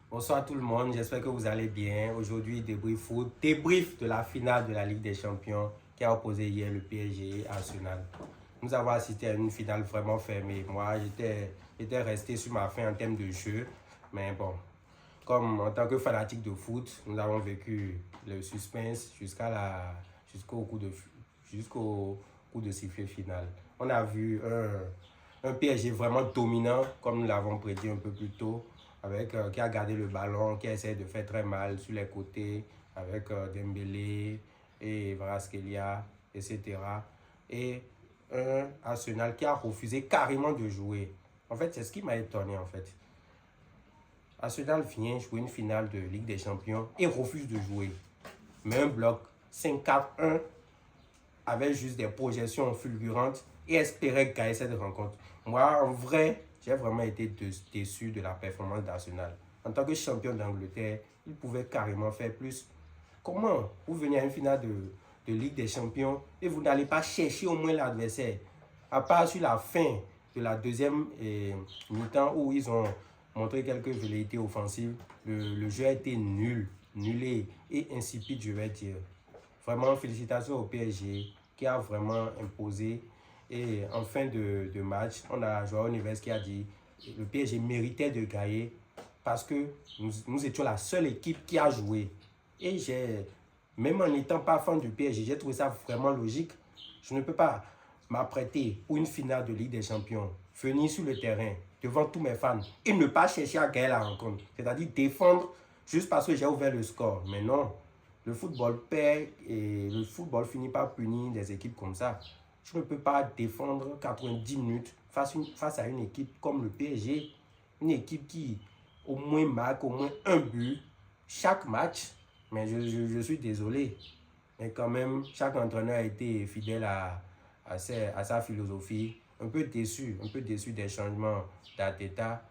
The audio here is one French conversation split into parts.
Bonsoir tout le monde, j'espère que vous allez bien. Aujourd'hui, débrief de la finale de la Ligue des Champions qui a opposé hier le PSG à Arsenal. Nous avons assisté à une finale vraiment fermée. Moi, j'étais resté sur ma faim en termes de jeu. Mais bon, comme en tant que fanatique de foot, nous avons vécu le suspense jusqu'au coup de sifflet final. On a vu un PSG vraiment dominant, comme nous l'avons prédit un peu plus tôt, qui a gardé le ballon, qui essaie de faire très mal sur les côtés, avec Dembélé et Kvaratskhelia, etc. Et un Arsenal qui a refusé carrément de jouer. En fait, c'est ce qui m'a étonné en fait. Arsenal vient jouer une finale de Ligue des Champions et refuse de jouer. Mais un bloc 5-4-1 avait juste des projections fulgurantes et espérait gagner cette rencontre. Moi, en vrai, j'ai vraiment été déçu de la performance d'Arsenal. En tant que champion d'Angleterre, il pouvait carrément faire plus. Comment vous venez à une finale de Ligue des Champions et vous n'allez pas chercher au moins l'adversaire? À part sur la fin de la deuxième mi-temps où ils ont montré quelques velléités offensives, le jeu a été nulé et insipide, je vais dire. Vraiment, félicitations au PSG qui a vraiment imposé. Et en fin de match, on a Joao Neves qui a dit que le PSG méritait de gagner parce que nous étions la seule équipe qui a joué. Et même en n'étant pas fan du PSG, j'ai trouvé ça vraiment logique. Je ne peux pas m'apprêter pour une finale de Ligue des Champions, venir sur le terrain devant tous mes fans et ne pas chercher à gagner la rencontre. C'est-à-dire défendre juste parce que j'ai ouvert le score. Mais non, le football perd et le football finit par punir des équipes comme ça. Je ne peux pas défendre 90 minutes face à une équipe comme le PSG. Une équipe qui au moins marque au moins un but chaque match. Mais je suis désolé. Mais quand même, chaque entraîneur a été fidèle à sa philosophie. Un peu déçu des changements d'Arteta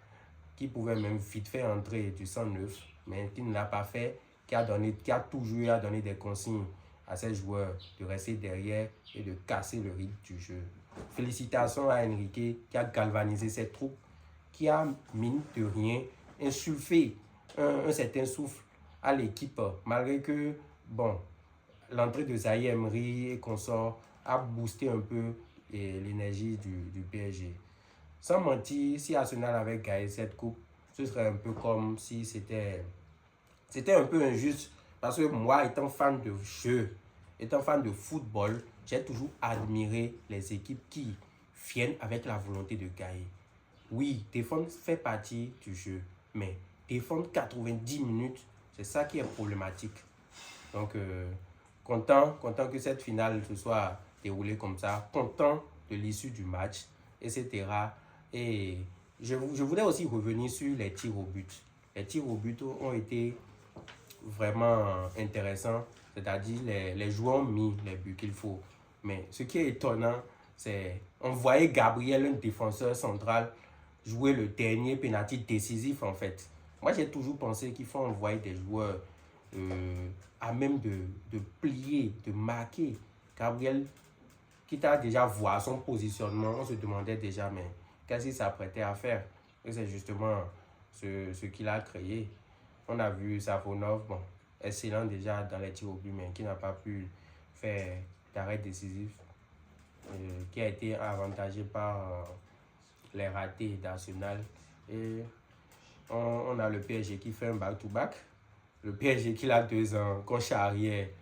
qui pouvait même vite faire entrer du sang neuf, mais qui ne l'a pas fait, qui a toujours eu à donner des consignes à ses joueurs de rester derrière et de casser le rythme du jeu. Félicitations à Enrique qui a galvanisé ses troupes, qui a, mine de rien, insufflé un certain souffle à l'équipe, malgré que, bon, l'entrée de Zaïre Emery et consorts a boosté un peu l'énergie du PSG. Sans mentir, si Arsenal avait gagné cette coupe, ce serait un peu comme si c'était un peu injuste. Parce que moi, étant fan de jeu, étant fan de football, j'ai toujours admiré les équipes qui viennent avec la volonté de gagner. Oui, défendre fait partie du jeu, mais défendre 90 minutes, c'est ça qui est problématique. Donc, content que cette finale se soit déroulée comme ça, content de l'issue du match, etc. Et je voulais aussi revenir sur les tirs au but. Les tirs au but ont été vraiment intéressants, c'est-à-dire les joueurs ont mis les buts qu'il faut. Mais ce qui est étonnant, c'est on voyait Gabriel, un défenseur central, jouer le dernier penalty décisif en fait. Moi, j'ai toujours pensé qu'il faut envoyer des joueurs à même de plier, de marquer. Gabriel, qui t'a déjà vu son positionnement, on se demandait déjà, mais qu'est-ce qu'il s'apprêtait à faire? Et c'est justement ce qu'il a créé. On a vu Safonov, bon, excellent déjà dans les tirs au but, mais qui n'a pas pu faire d'arrêt décisif, qui a été avantagé par les ratés d'Arsenal. Et on a le PSG qui fait un back-to-back. Le PSG qui a 2 ans, qu'on charriait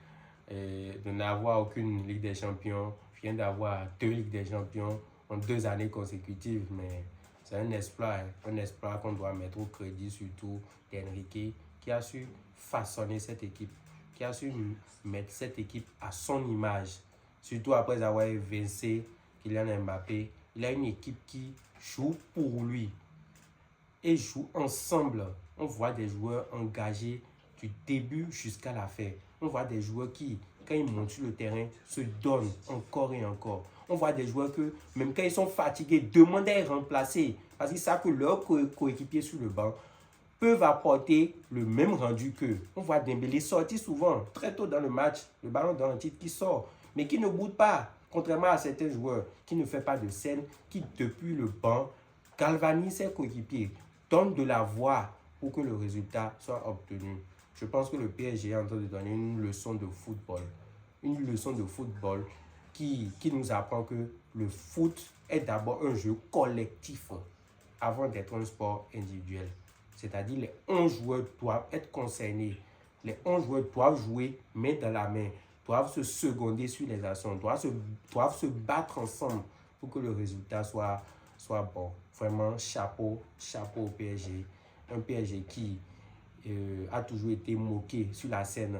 de n'avoir aucune Ligue des Champions, vient d'avoir 2 Ligues des Champions en 2 années consécutives. Mais c'est un espoir qu'on doit mettre au crédit surtout d'Enrique qui a su façonner cette équipe, qui a su mettre cette équipe à son image. Surtout après avoir évincé Kylian Mbappé, il a une équipe qui joue pour lui et joue ensemble. On voit des joueurs engagés du début jusqu'à la fin. On voit des joueurs qui, quand ils montent sur le terrain, se donnent encore et encore. On voit des joueurs que, même quand ils sont fatigués, demandent à être remplacés parce qu'ils savent que leurs coéquipiers sur le banc peuvent apporter le même rendu qu'eux. On voit Dembélé sortir souvent, très tôt dans le match, le ballon dans le titre qui sort, mais qui ne boude pas, contrairement à certains joueurs qui ne font pas de scène, qui depuis le banc galvanisent ses coéquipiers, donne de la voix pour que le résultat soit obtenu. Je pense que le PSG est en train de donner une leçon de football. Une leçon de football qui nous apprend que le foot est d'abord un jeu collectif avant d'être un sport individuel. C'est-à-dire les 11 joueurs doivent être concernés. Les 11 joueurs doivent jouer main dans la main, doivent se seconder sur les actions, doivent se battre ensemble pour que le résultat soit bon. Vraiment, chapeau au PSG. Un PSG qui a toujours été moqué sur la scène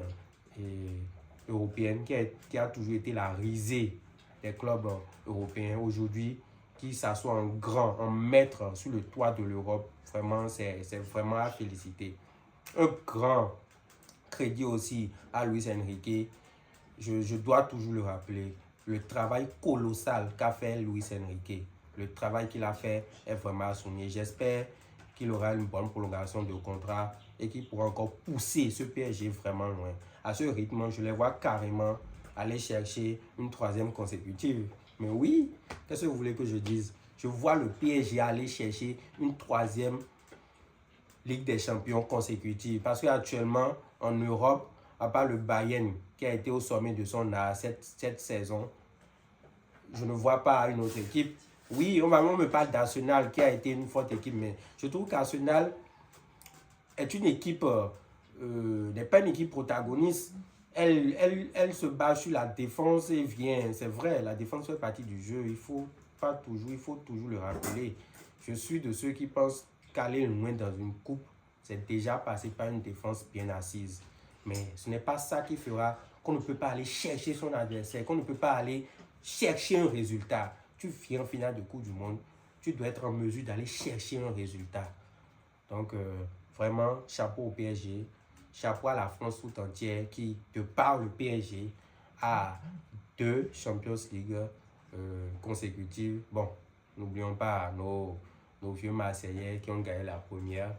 européenne, qui a toujours été la risée des clubs européens. Aujourd'hui, qui s'assoit en grand, en maître sur le toit de l'Europe, vraiment, c'est vraiment à féliciter. Un grand crédit aussi à Luis Enrique. Je dois toujours le rappeler. Le travail colossal qu'a fait Luis Enrique. Le travail qu'il a fait est vraiment à souligner. J'espère qu'il aura une bonne prolongation de contrat et qu'il pourra encore pousser ce PSG vraiment loin. À ce rythme, je les vois carrément aller chercher une 3e consécutive. Mais oui, qu'est-ce que vous voulez que je dise? Je vois le PSG aller chercher une 3e Ligue des Champions consécutive. Parce qu'actuellement, en Europe, à part le Bayern qui a été au sommet de son art cette saison, je ne vois pas une autre équipe. Oui, on me parle d'Arsenal qui a été une forte équipe, mais je trouve qu'Arsenal est une équipe, n'est pas une équipe protagoniste. Elle se bat sur la défense et vient. C'est vrai, la défense fait partie du jeu. Il faut toujours le rappeler. Je suis de ceux qui pensent qu'aller loin dans une coupe, c'est déjà passer par une défense bien assise. Mais ce n'est pas ça qui fera qu'on ne peut pas aller chercher son adversaire, qu'on ne peut pas aller chercher un résultat. Tu viens en finale de Coupe du Monde, tu dois être en mesure d'aller chercher un résultat. Donc, vraiment, chapeau au PSG, chapeau à la France tout entière qui, de par le PSG, a 2 Champions League consécutives. Bon, n'oublions pas nos vieux Marseillais qui ont gagné la première.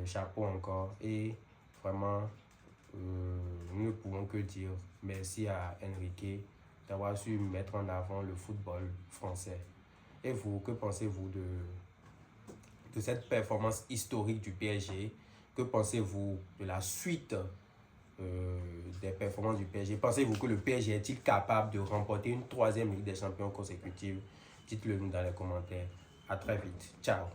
Chapeau encore. Et vraiment, nous ne pouvons que dire merci à Enrique d'avoir su mettre en avant le football français. Et vous, que pensez-vous de cette performance historique du PSG? Que pensez-vous de la suite des performances du PSG? Pensez-vous que le PSG est-il capable de remporter une 3e Ligue des Champions consécutive? Dites-le nous dans les commentaires. À très vite. Ciao.